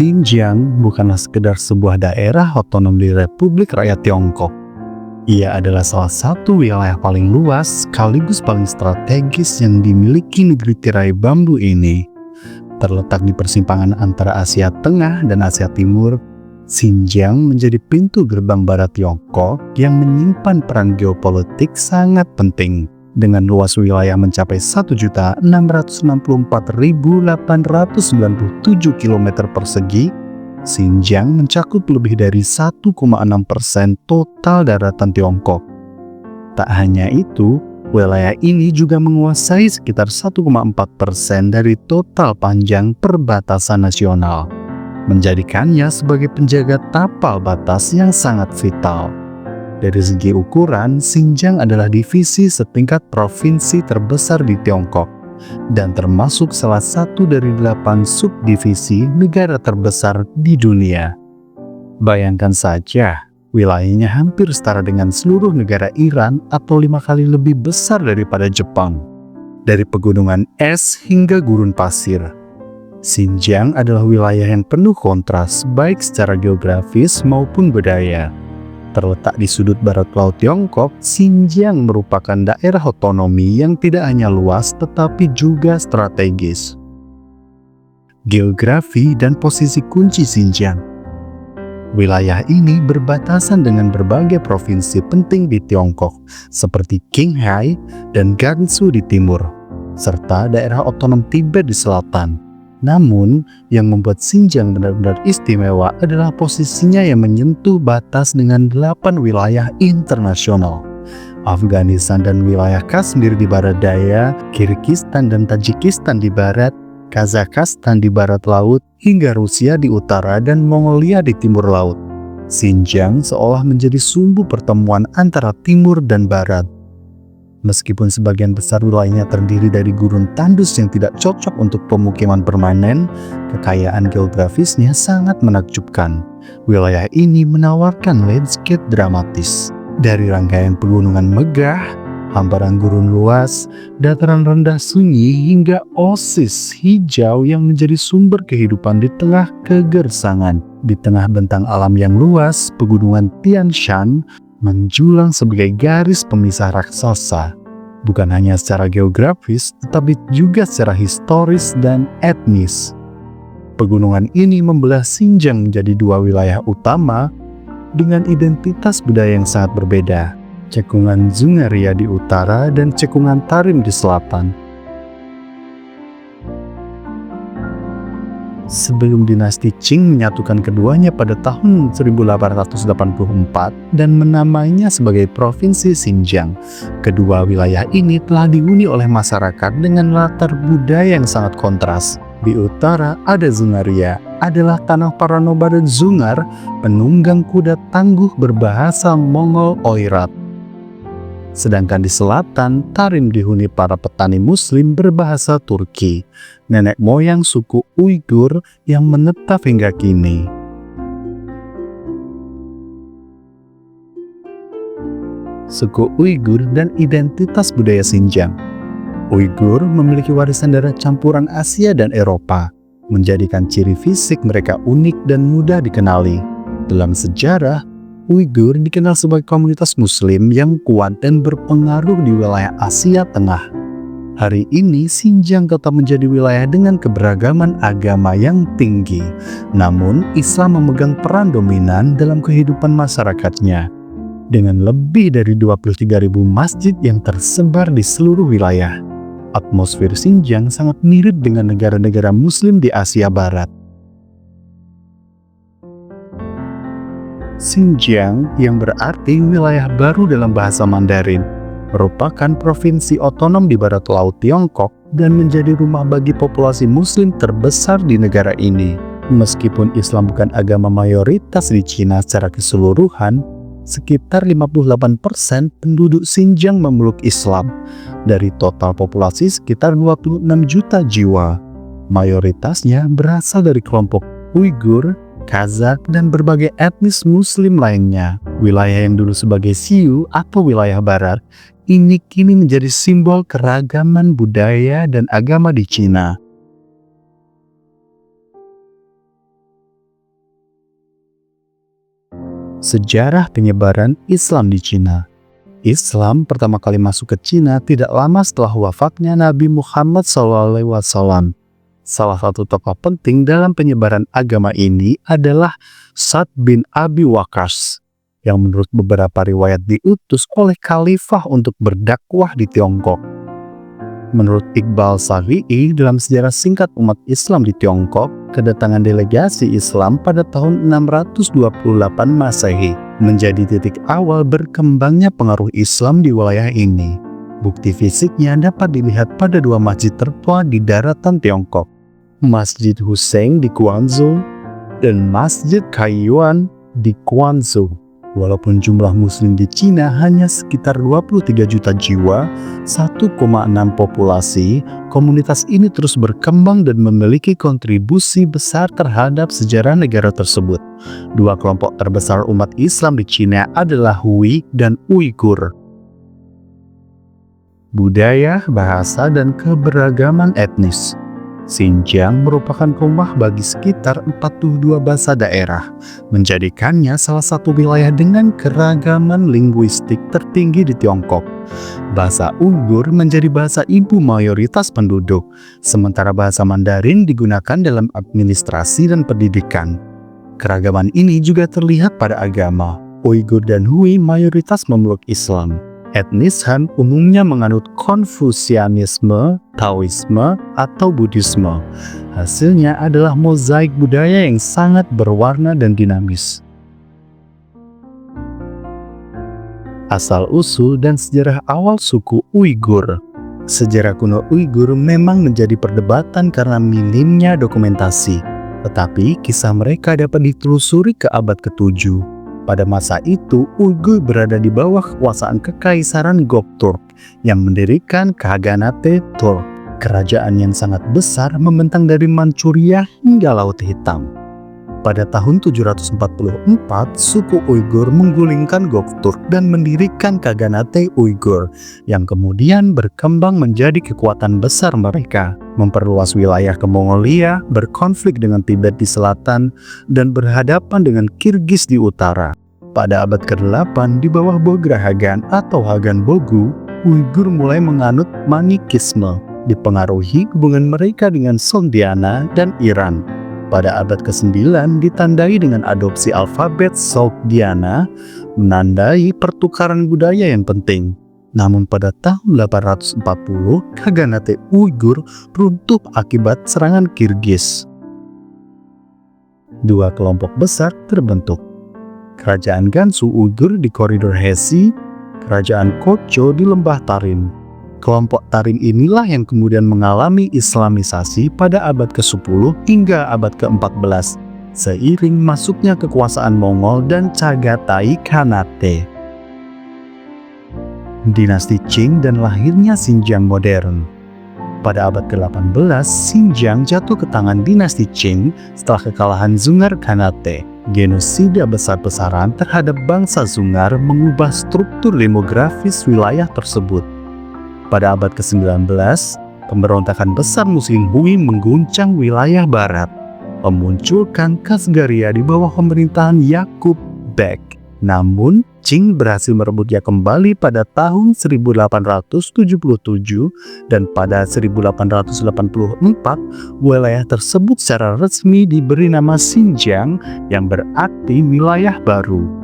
Xinjiang bukanlah sekedar sebuah daerah otonom di Republik Rakyat Tiongkok. Ia adalah salah satu wilayah paling luas sekaligus paling strategis yang dimiliki negeri tirai bambu ini. Terletak di persimpangan antara Asia Tengah dan Asia Timur, Xinjiang menjadi pintu gerbang barat Tiongkok yang menyimpan peran geopolitik sangat penting. Dengan luas wilayah mencapai 1.664.897 km persegi, Xinjiang mencakup lebih dari 1,6% total daratan Tiongkok. Tak hanya itu, wilayah ini juga menguasai sekitar 1,4% dari total panjang perbatasan nasional, menjadikannya sebagai penjaga tapal batas yang sangat vital. Dari segi ukuran, Xinjiang adalah divisi setingkat provinsi terbesar di Tiongkok dan termasuk salah satu dari 8 subdivisi negara terbesar di dunia. Bayangkan saja, wilayahnya hampir setara dengan seluruh negara Iran atau 5 kali lebih besar daripada Jepang. Dari pegunungan es hingga gurun pasir, Xinjiang adalah wilayah yang penuh kontras baik secara geografis maupun budaya. Terletak di sudut barat laut Tiongkok, Xinjiang merupakan daerah otonomi yang tidak hanya luas tetapi juga strategis. Geografi dan posisi kunci Xinjiang. Wilayah ini berbatasan dengan berbagai provinsi penting di Tiongkok seperti Qinghai dan Gansu di timur, serta daerah otonom Tibet di selatan. Namun, yang membuat Xinjiang benar-benar istimewa adalah posisinya yang menyentuh batas dengan 8 wilayah internasional. Afghanistan dan wilayah Kashmir di barat daya, Kirgistan dan Tajikistan di barat, Kazakhstan di barat laut, hingga Rusia di utara dan Mongolia di timur laut. Xinjiang seolah menjadi sumbu pertemuan antara timur dan barat. Meskipun sebagian besar wilayahnya terdiri dari gurun tandus yang tidak cocok untuk pemukiman permanen, kekayaan geografisnya sangat menakjubkan. Wilayah ini menawarkan landscape dramatis. Dari rangkaian pegunungan megah, hamparan gurun luas, dataran rendah sunyi hingga oasis hijau yang menjadi sumber kehidupan di tengah kegersangan. Di tengah bentang alam yang luas, pegunungan Tian Shan menjulang sebagai garis pemisah raksasa, bukan hanya secara geografis, tetapi juga secara historis dan etnis. Pegunungan ini membelah Xinjiang menjadi 2 wilayah utama dengan identitas budaya yang sangat berbeda, cekungan Zungaria di utara dan cekungan Tarim di selatan. Sebelum dinasti Qing menyatukan keduanya pada tahun 1884 dan menamainya sebagai Provinsi Xinjiang, kedua wilayah ini telah dihuni oleh masyarakat dengan latar budaya yang sangat kontras. Di utara ada Zungaria, adalah tanah para nomaden Zungar, penunggang kuda tangguh berbahasa Mongol Oirat. Sedangkan di selatan, Tarim dihuni para petani Muslim berbahasa Turki, nenek moyang suku Uighur yang menetap hingga kini. Suku Uighur dan identitas budaya Xinjiang. Uighur memiliki warisan darah campuran Asia dan Eropa, menjadikan ciri fisik mereka unik dan mudah dikenali. Dalam sejarah, Uighur dikenal sebagai komunitas Muslim yang kuat dan berpengaruh di wilayah Asia Tengah. Hari ini, Xinjiang tetap menjadi wilayah dengan keberagaman agama yang tinggi. Namun, Islam memegang peran dominan dalam kehidupan masyarakatnya. Dengan lebih dari 23.000 masjid yang tersebar di seluruh wilayah, atmosfer Xinjiang sangat mirip dengan negara-negara Muslim di Asia Barat. Xinjiang, yang berarti wilayah baru dalam bahasa Mandarin, merupakan provinsi otonom di barat laut Tiongkok dan menjadi rumah bagi populasi Muslim terbesar di negara ini. Meskipun Islam bukan agama mayoritas di Cina secara keseluruhan, sekitar 58% penduduk Xinjiang memeluk Islam. Dari total populasi sekitar 26 juta jiwa, mayoritasnya berasal dari kelompok Uighur, Kazakh, dan berbagai etnis Muslim lainnya. Wilayah yang dulu sebagai Xiu atau wilayah barat, ini kini menjadi simbol keragaman budaya dan agama di Cina. Sejarah penyebaran Islam di Cina. Islam pertama kali masuk ke Cina tidak lama setelah wafatnya Nabi Muhammad SAW. Salah satu tokoh penting dalam penyebaran agama ini adalah Sa'd bin Abi Waqqas, yang menurut beberapa riwayat diutus oleh khalifah untuk berdakwah di Tiongkok. Menurut Iqbal Shafi'i, dalam sejarah singkat umat Islam di Tiongkok, kedatangan delegasi Islam pada tahun 628 Masehi menjadi titik awal berkembangnya pengaruh Islam di wilayah ini. Bukti fisiknya dapat dilihat pada dua masjid tertua di daratan Tiongkok, Masjid Hussein di Guangzhou dan Masjid Kaiyuan di Guangzhou. Walaupun jumlah muslim di Cina hanya sekitar 23 juta jiwa, 1,6 populasi, komunitas ini terus berkembang dan memiliki kontribusi besar terhadap sejarah negara tersebut. Dua kelompok terbesar umat Islam di Cina adalah Hui dan Uighur. Budaya, bahasa, dan keberagaman etnis. Xinjiang merupakan rumah bagi sekitar 42 bahasa daerah, menjadikannya salah satu wilayah dengan keragaman linguistik tertinggi di Tiongkok. Bahasa Uighur menjadi bahasa ibu mayoritas penduduk, sementara bahasa Mandarin digunakan dalam administrasi dan pendidikan. Keragaman ini juga terlihat pada agama. Uighur dan Hui mayoritas memeluk Islam. Etnis Han umumnya menganut Konfusianisme, Taoisme, atau Buddhisme. Hasilnya adalah mozaik budaya yang sangat berwarna dan dinamis. Asal-usul dan sejarah awal suku Uighur. Sejarah kuno Uighur memang menjadi perdebatan karena minimnya dokumentasi, tetapi kisah mereka dapat ditelusuri ke abad ke-7. Pada masa itu, Uighur berada di bawah kekuasaan Kekaisaran Gokturk yang mendirikan Khaganate Turk, kerajaan yang sangat besar membentang dari Manchuria hingga Laut Hitam. Pada tahun 744, suku Uighur menggulingkan Gokturk dan mendirikan Khaganate Uighur, yang kemudian berkembang menjadi kekuatan besar mereka, memperluas wilayah ke Mongolia, berkonflik dengan Tibet di selatan, dan berhadapan dengan Kirgiz di utara. Pada abad ke-8, di bawah Bogra Hagan atau Hagan Bogu, Uighur mulai menganut Manikisme, dipengaruhi hubungan mereka dengan Sondiana dan Iran. Pada abad ke-9 ditandai dengan adopsi alfabet Sogdiana, menandai pertukaran budaya yang penting. Namun pada tahun 840, Khaganate Uighur runtuh akibat serangan Kirgiz. Dua kelompok besar terbentuk. Kerajaan Gansu Uighur di koridor Hesi, Kerajaan Kocho di lembah Tarim. Kelompok Tarim inilah yang kemudian mengalami Islamisasi pada abad ke-10 hingga abad ke-14, seiring masuknya kekuasaan Mongol dan Chagatai Khanate. Dinasti Qing dan lahirnya Xinjiang modern. Pada abad ke-18, Xinjiang jatuh ke tangan dinasti Qing setelah kekalahan Dzungar Khanate. Genosida besar-besaran terhadap bangsa Dzungar mengubah struktur demografis wilayah tersebut. Pada abad ke-19, pemberontakan besar Muslim Hui mengguncang wilayah barat, memunculkan Kashgaria di bawah pemerintahan Yakub Bek. Namun, Qing berhasil merebutnya kembali pada tahun 1877 dan pada 1884 wilayah tersebut secara resmi diberi nama Xinjiang yang berarti wilayah baru.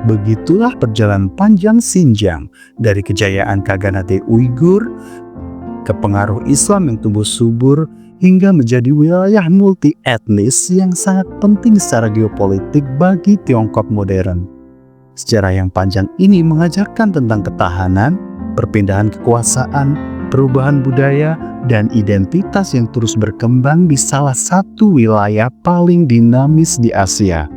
Begitulah perjalanan panjang Xinjiang dari kejayaan Khaganate Uighur ke pengaruh Islam yang tumbuh subur hingga menjadi wilayah multi etnis yang sangat penting secara geopolitik bagi Tiongkok modern. Sejarah yang panjang ini mengajarkan tentang ketahanan, perpindahan kekuasaan, perubahan budaya, dan identitas yang terus berkembang di salah satu wilayah paling dinamis di Asia.